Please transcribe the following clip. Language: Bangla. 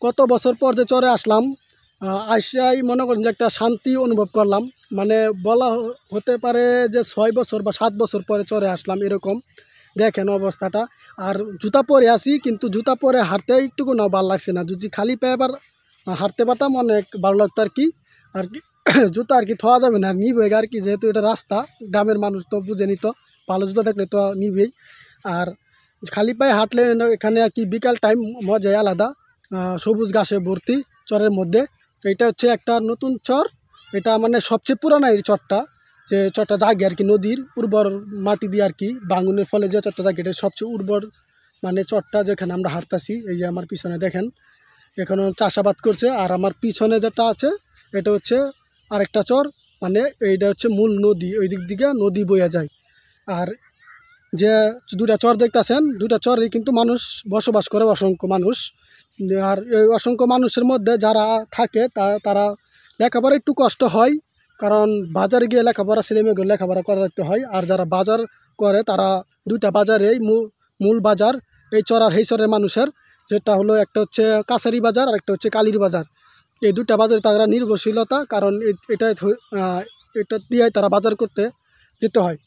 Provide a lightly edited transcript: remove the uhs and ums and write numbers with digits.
কত বছর পর যে চরে আসলাম, আইসাই মনে করেন যে একটা শান্তি অনুভব করলাম। মানে বলা হতে পারে যে 6 বছর বা 7 বছর পরে চরে আসলাম এরকম। দেখেন অবস্থাটা। আর জুতা পরে আছি, কিন্তু জুতা পরে হাঁটতে একটুকু নাও ভালো লাগছে না। যদি খালি পায়ে আবার হাঁটতে পারতাম অনেক ভালো লাগতো আর কি। আর কি জুতা আর কি থোয়া যাবে না, নিবে আর কি, যেহেতু এটা রাস্তা। গ্রামের মানুষ তো বুঝে নিত, ভালো জুতা থাকলে তো নিবেই। আর খালি পায়ে হাঁটলে এখানে আর কি বিকাল টাইম মজাই আলাদা। সবুজ ঘাসে ভর্তি চরের মধ্যে। এটা হচ্ছে একটা নতুন চর। এটা মানে সবচেয়ে পুরানা এই চরটা। যে চরটা জাগে আর কি নদীর উর্বর মাটি দিয়ে আর কি ভাঙনের ফলে যে চরটা জাগে, এটা সবচেয়ে উর্বর মানে চরটা যেখানে আমরা হাঁটতাছি। এই যে আমার পিছনে দেখেন, এখানে চাষাবাদ করছে। আর আমার পিছনে যেটা আছে এটা হচ্ছে আরেকটা চর। মানে এইটা হচ্ছে মূল নদী, ওই দিক দিকে নদী বইয়া যায়। আর যে দুটা চর দেখতেছেন, দুটা চরে কিন্তু মানুষ বসবাস করে, অসংখ্য মানুষ। আর এই অসংখ্য মানুষের মধ্যে যারা থাকে তারা লেখাপড়া একটু কষ্ট হয়, কারণ বাজারে গিয়ে লেখাপড়া ছেলেমেয়েগুলো লেখাপড়া করাতে হয়। আর যারা বাজার করে তারা দুইটা বাজারেই মূল বাজার এই চর আর এই চরের মানুষের, যেটা হলো একটা হচ্ছে কাছারি বাজার আর একটা হচ্ছে কালীর বাজার। এই দুইটা বাজারে তারা নির্ভরশীলতা, কারণ এটা এটা দিয়ে তারা বাজার করতে যেতে হয়।